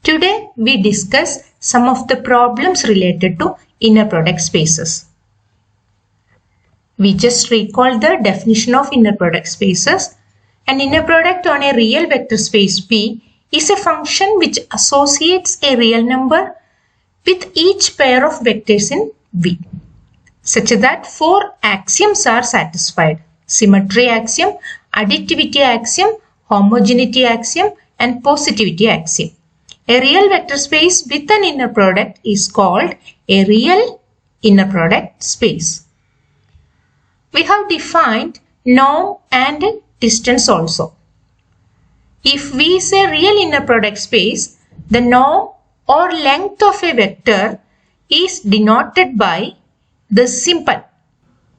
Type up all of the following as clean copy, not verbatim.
Today we discuss some of the problems related to inner product spaces. We just recall the definition of inner product spaces. An inner product on a real vector space V is a function which associates a real number with each pair of vectors in V, such that four axioms are satisfied: symmetry axiom, additivity axiom, homogeneity axiom, and positivity axiom. A real vector space with an inner product is called a real inner product space. We have defined norm and distance also. If V is a real inner product space, the norm or length of a vector is denoted by the symbol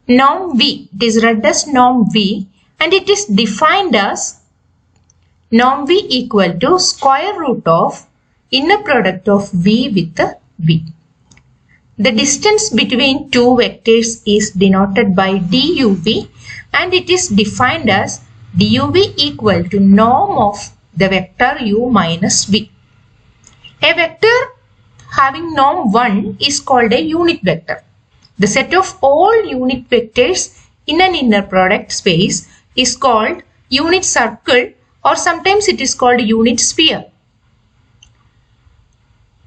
norm V. It is read as norm V and it is defined as norm V equal to square root of inner product of V with V. The distance between two vectors is denoted by duv and it is defined as duv equal to norm of the vector u minus v. A vector having norm 1 is called a unit vector. The set of all unit vectors in an inner product space is called unit circle, or sometimes it is called unit sphere.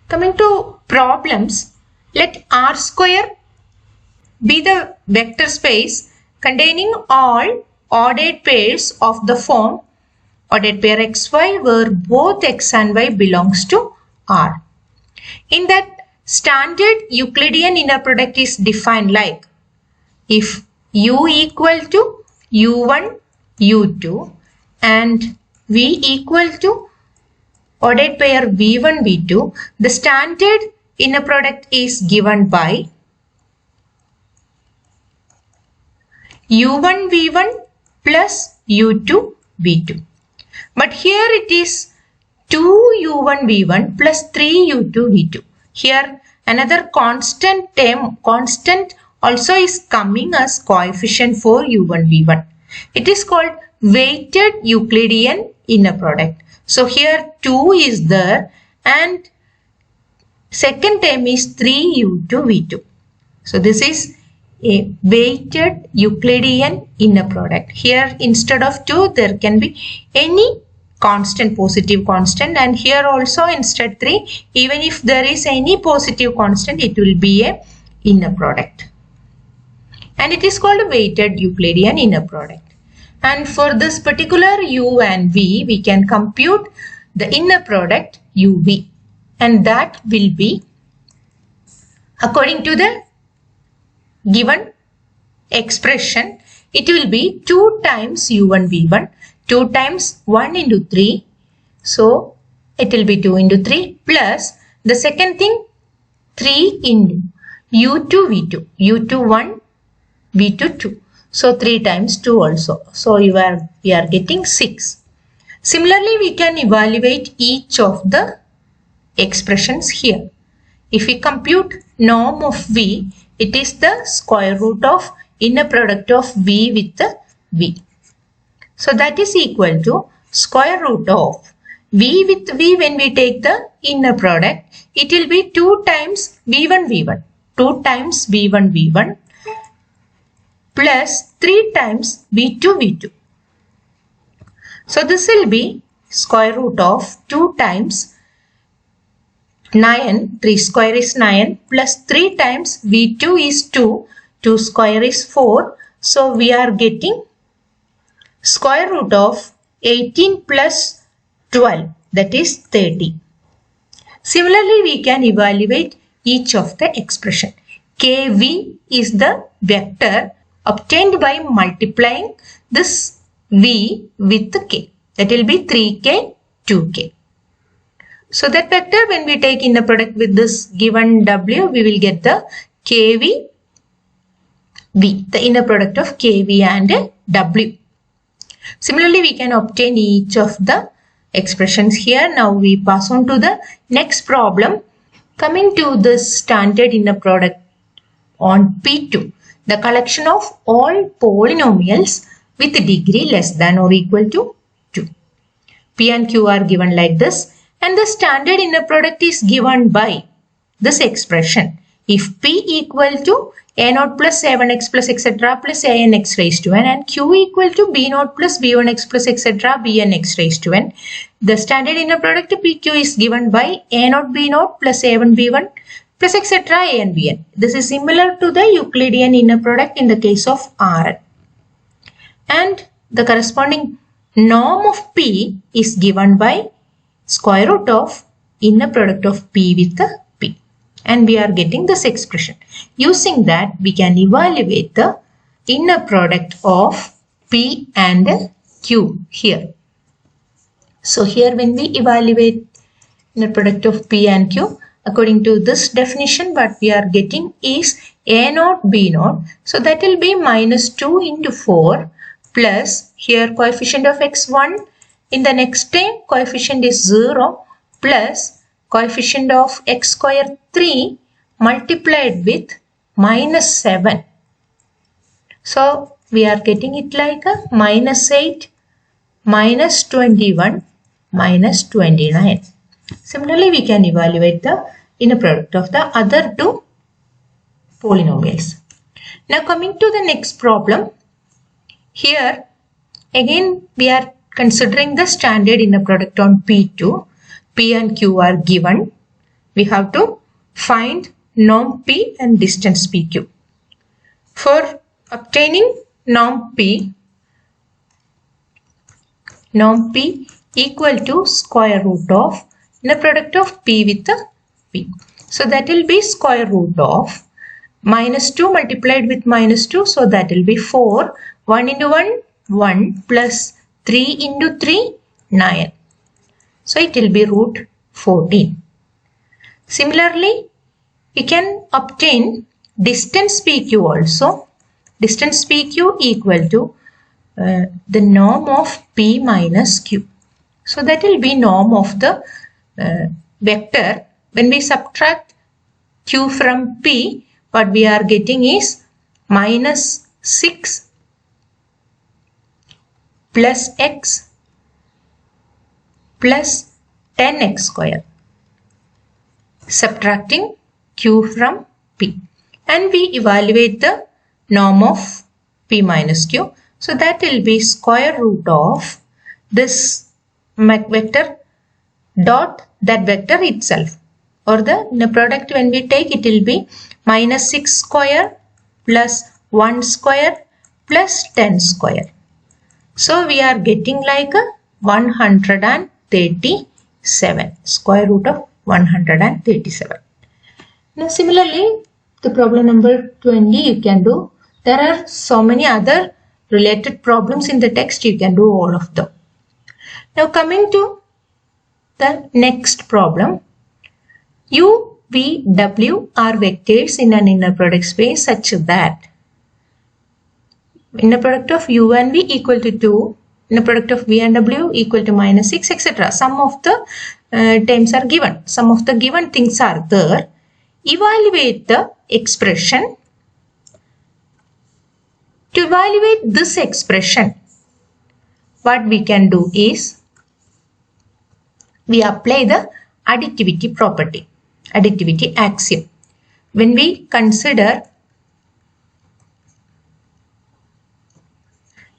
Coming to problems, let R square be the vector space containing all ordered pairs of the form ordered pair xy where both x and y belongs to R. In that, standard Euclidean inner product is defined like if u equal to u1, u2 and v equal to ordered pair v1, v2, the standard inner product is given by u1, v1 plus u2, v2. But here it is 2u1, v1 plus 3u2, v2. Here another constant also is coming as coefficient for u1, v1. It is called weighted Euclidean inner product. So here 2 is there and second term is 3u2, v2. So this is a weighted Euclidean inner product. Here instead of 2 there can be any constant, positive constant, and here also instead 3, even if there is any positive constant it will be a inner product. And it is called a weighted Euclidean inner product. And for this particular u and v, we can compute the inner product uv, and that will be according to the given expression, it will be 2 times u1 v1, 2 times 1 into 3, so it will be 2 into 3 plus the second thing 3 into u2 v2, u2 1, v2 2. So 3 times 2 also. So we are getting 6. Similarly, we can evaluate each of the expressions here. If we compute norm of v, it is the square root of inner product of v with v. So that is equal to square root of v with v. When we take the inner product, it will be 2 times v1 v1, 2 times v1 v1 plus 3 times v2 v2. So this will be square root of 2 times 9, 3 square is 9 plus 3 times v2 is 2, 2 square is 4. So we are getting square root of 18 plus 12, that is 30. Similarly, we can evaluate each of the expression. Kv is the vector obtained by multiplying this v with k. That will be 3k, 2k. So that vector, when we take inner product with this given w, we will get the kv v, the inner product of kv and w. Similarly, we can obtain each of the expressions here. Now we pass on to the next problem. Coming to this standard inner product on P2, the collection of all polynomials with degree less than or equal to 2. P and Q are given like this And the standard inner product is given by this expression. If P equal to A0 plus A1x plus etc. plus ANX raised to n and Q equal to B0 plus B1x plus etc. BNX raised to n, the standard inner product PQ is given by A0 B0 plus A1 B1 plus etc. AN BN. This is similar to the Euclidean inner product in the case of Rn. And the corresponding norm of P is given by square root of inner product of P with the P. And we are getting this expression. Using that, we can evaluate the inner product of P and Q here. So here when we evaluate inner product of P and Q, according to this definition, what we are getting is A0 B0. So that will be minus 2 into 4 plus here coefficient of x1. In the next term, coefficient is 0 plus coefficient of x square 3 multiplied with minus 7. So we are getting it like a minus 8, minus 21, minus 29. Similarly, we can evaluate the inner product of the other two polynomials. Now coming to the next problem. Here again we are considering the standard inner product on P2. P and Q are given. We have to find norm P and distance PQ. For obtaining norm P equal to square root of inner product of P with the P. So that will be square root of minus 2 multiplied with minus 2. So that will be 4. 1 into 1, 1 plus 3 into 3, 9. So it will be root 14. Similarly, we can obtain distance PQ also. Distance PQ equal to the norm of P minus Q. So that will be norm of the vector. When we subtract Q from P, what we are getting is minus 6 plus x plus 10x square, subtracting Q from P, and we evaluate the norm of P minus Q. So that will be square root of this vector dot that vector itself, or the inner product when we take, it will be minus 6 square plus 1 square plus 10 square. So we are getting like a 137, square root of 137. Now similarly, the problem number 20 you can do. There are so many other related problems in the text, you can do all of them. Now coming to the next problem. U, V, W are vectors in an inner product space such that inner product of U and V equal to 2, inner product of V and W equal to minus 6, etc. Some of the terms are given. Some of the given things are there. Evaluate the expression. To evaluate this expression, what we can do is, we apply the additivity property, additivity axiom. When we consider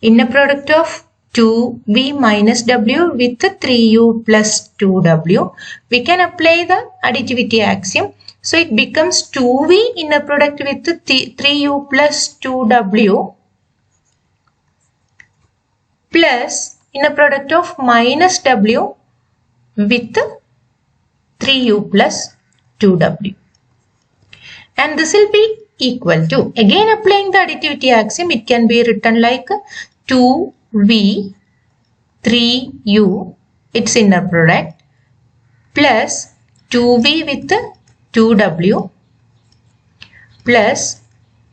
inner product of 2v minus w with 3u plus 2w, we can apply the additivity axiom. So it becomes 2v inner product with 3u plus 2w plus inner product of minus w with 3u plus 2w. And this will be equal to, again applying the additivity axiom, it can be written like 2v 3u, its inner product, plus 2v with 2w plus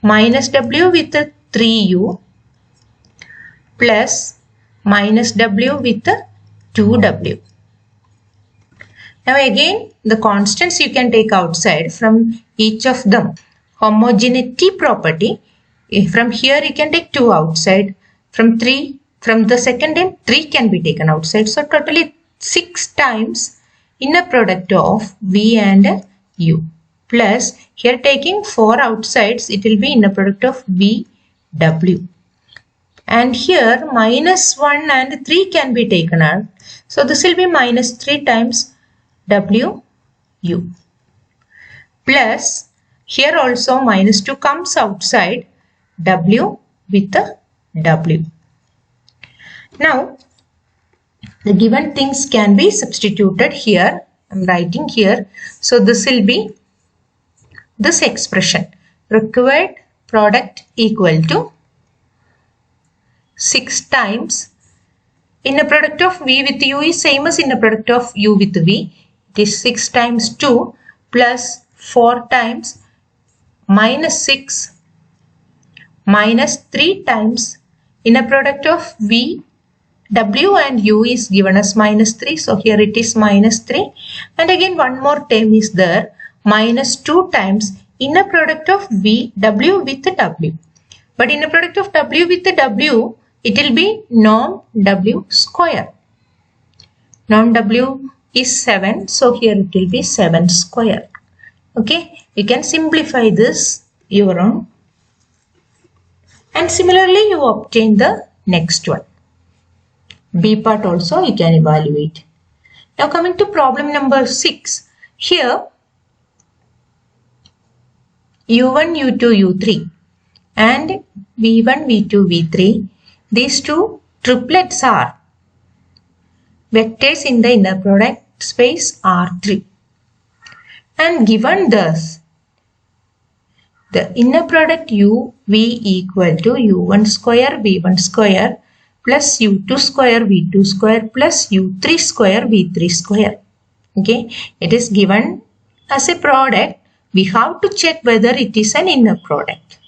minus w with 3u plus minus w with 2w. Now again the constants you can take outside from each of them. Homogeneity property, from here you can take 2 outside. From the second end 3 can be taken outside. So totally 6 times inner product of V and U plus here taking 4 outsides, it will be inner product of V, W. And here minus 1 and 3 can be taken out. So this will be minus 3 times W, U. Plus here also minus 2 comes outside, W with the W. Now the given things can be substituted here. I am writing here. So this will be this expression. Required product equal to 6 times inner product of V with U is same as inner product of U with V. It is 6 times 2 plus 4 times minus 6 minus 3 times inner product of V, W and U is given as minus 3. So here it is minus 3. And again one more term is there. Minus 2 times inner product of V, W with W. But inner product of W with W, it will be norm W square. Norm W is 7. So here it will be 7 square. Okay. You can simplify this your own. And similarly you obtain the next one. B part also you can evaluate. Now coming to problem number 6. Here U1, U2, U3 and V1, V2, V3. These two triplets are vectors in the inner product space R3. And given thus, the inner product U, V equal to U1 square, V1 square plus U2 square, V2 square plus U3 square, V3 square. Okay, it is given as a product. We have to check whether it is an inner product.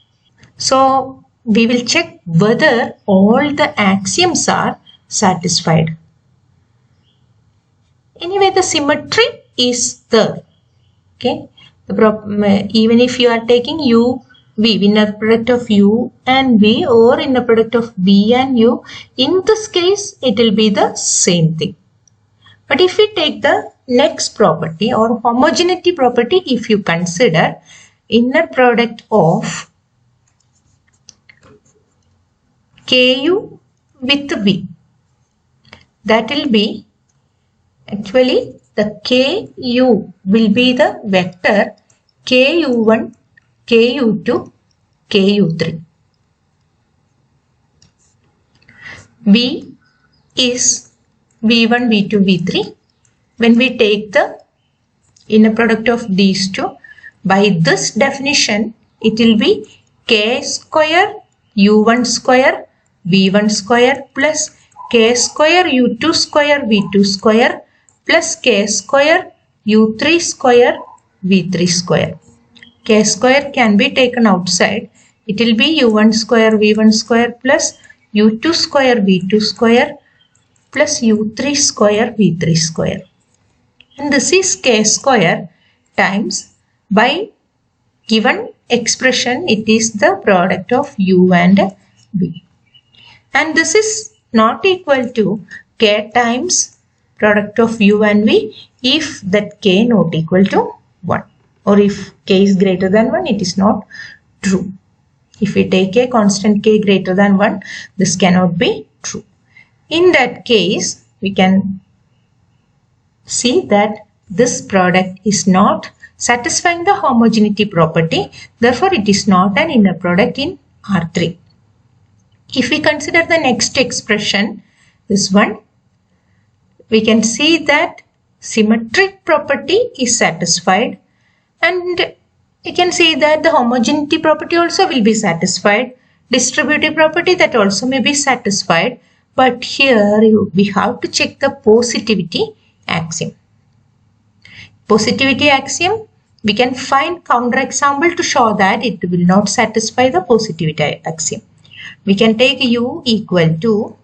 So we will check whether all the axioms are satisfied. Anyway, the symmetry is there. Okay, even if you are taking U, V, inner product of U and V or inner product of V and U, in this case it will be the same thing. But if we take the next property or homogeneity property, if you consider inner product of KU with V, that will be actually the KU will be the vector KU1, KU2, KU3. V is V1, V2, V3. When we take the inner product of these two, by this definition, it will be K square U1 square V1 square plus K square U2 square V2 square plus K square U3 square V3 square. K square can be taken outside. It will be U1 square V1 square plus U2 square V2 square plus U3 square V3 square. And this is K square times by given expression, it is the product of U and V. And this is not equal to K times product of U and V if that K not equal to 1. Or if K is greater than 1, it is not true. If we take a constant K greater than 1, this cannot be true. In that case, we can see that this product is not satisfying the homogeneity property. Therefore, it is not an inner product in R3. If we consider the next expression, this one, we can see that symmetric property is satisfied, and you can see that the homogeneity property also will be satisfied. Distributive property, that also may be satisfied. But here we have to check the positivity axiom. Positivity axiom, we can find counter example to show that it will not satisfy the positivity axiom. We can take U equal to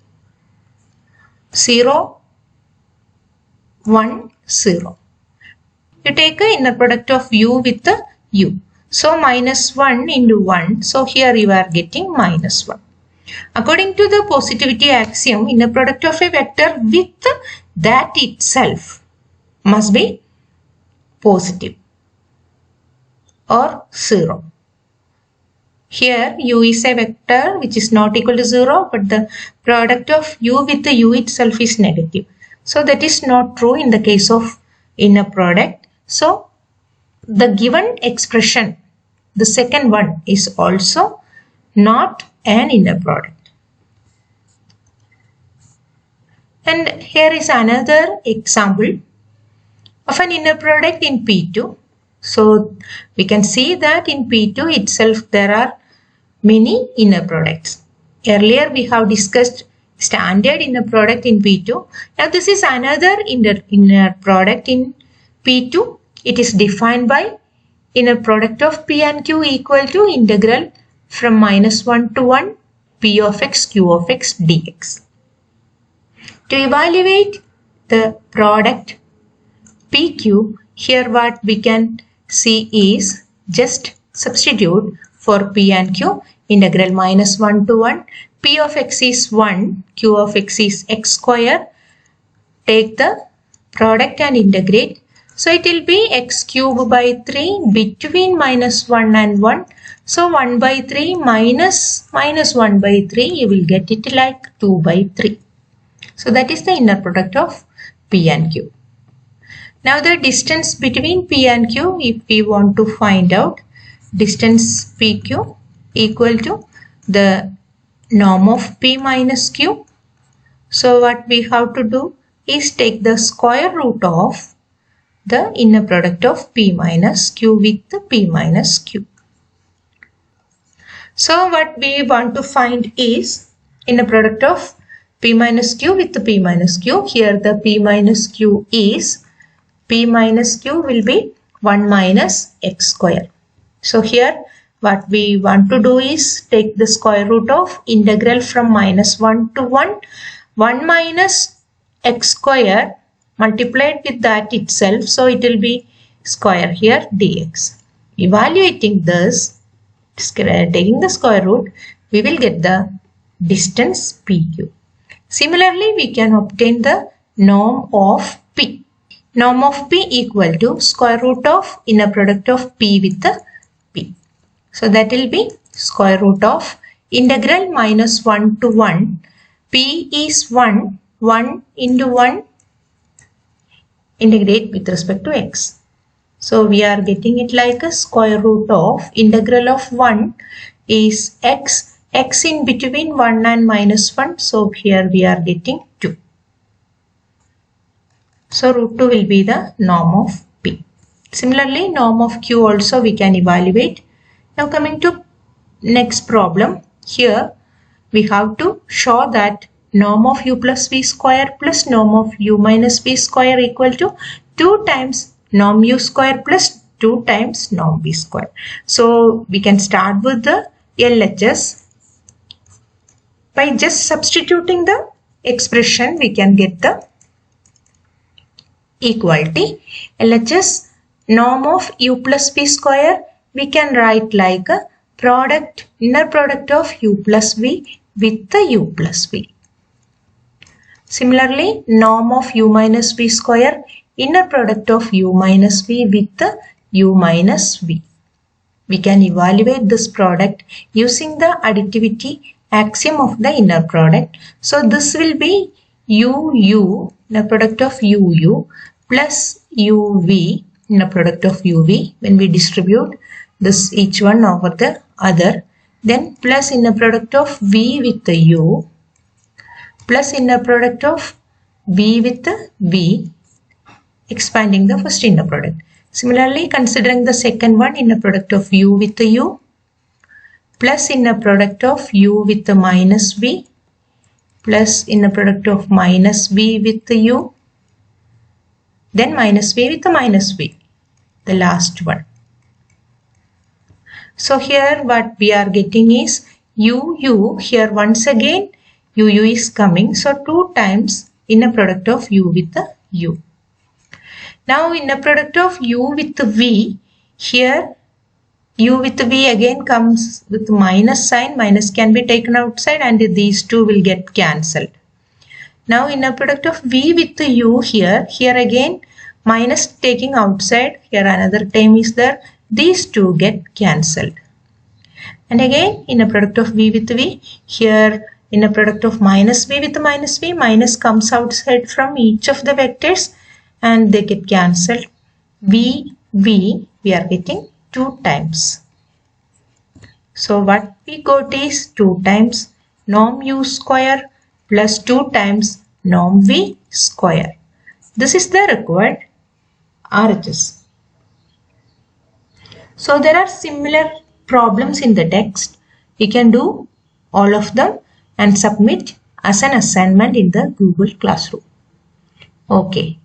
0, 1, 0. You take an inner product of U with the U. So minus 1 into 1. So here you are getting minus 1. According to the positivity axiom, inner product of a vector with that itself must be positive or 0. Here u is a vector which is not equal to 0, but the product of u with the u itself is negative. So that is not true in the case of inner product. So the given expression, the second one, is also not an inner product. And here is another example of an inner product in P2. So we can see that in P2 itself there are many inner products. Earlier we have discussed standard inner product in P2. Now this is another inner product in P2. It is defined by inner product of P and Q equal to integral from -1 to 1 P of x Q of x dx. To evaluate the product PQ, here what we can see is just substitute for P and Q, integral -1 to 1. P of x is 1, Q of x is x square. Take the product and integrate. So it will be x cube by 3 between -1 and 1. So 1 by 3 minus -1 by 3, you will get it like 2 by 3. So that is the inner product of P and Q. Now the distance between P and Q, if we want to find out, distance PQ equal to the norm of P minus Q. So what we have to do is take the square root of the inner product of P minus Q with the P minus Q. So what we want to find is inner product of P minus Q with the P minus Q. Here the P minus Q is, P minus Q will be 1 minus x square. So here what we want to do is take the square root of integral from -1 to 1. 1 minus x square multiplied with that itself. So it will be square here dx. Evaluating this, taking the square root, we will get the distance PQ. Similarly, we can obtain the norm of P. Norm of P equal to square root of inner product of P with the P. So that will be square root of integral -1 to 1. P is 1. 1 into 1 integrate with respect to x. So we are getting it like a square root of integral of 1 is x. X in between 1 and -1. So here we are getting 2. So root 2 will be the norm of P. Similarly, norm of Q also we can evaluate. Now coming to next problem. Here we have to show that norm of u plus v square plus norm of u minus v square equal to 2 times norm u square plus 2 times norm v square. So we can start with the LHS. By just substituting the expression, we can get the equality. LHS norm of u plus v square, we can write like a product, inner product of u plus v with the u plus v. Similarly, norm of u minus v square, inner product of u minus v with the u minus v. We can evaluate this product using the additivity axiom of the inner product. So this will be UU, the product of UU, plus UV, the product of UV. When we distribute this each one over the other, then plus inner product of V with the U, plus inner product of V with the V, expanding the first inner product. Similarly, considering the second one, inner product of U with the U, plus inner product of u with the minus v, plus inner product of minus v with the u, then minus v with the minus v, the last one. So here what we are getting is u, here once again u is coming, so 2 times inner product of u with the u. Now inner product of u with the v, here u with v again comes with minus sign, minus can be taken outside and these two will get cancelled. Now inner product of v with the u here again minus taking outside, here another term is there, these two get cancelled. And again inner product of v with v, here inner product of minus v with minus v, minus comes outside from each of the vectors and they get cancelled. V we are getting 2 times. So what we got is 2 times norm u square plus 2 times norm v square. This is the required RHS. So there are similar problems in the text. You can do all of them and submit as an assignment in the Google Classroom. Okay.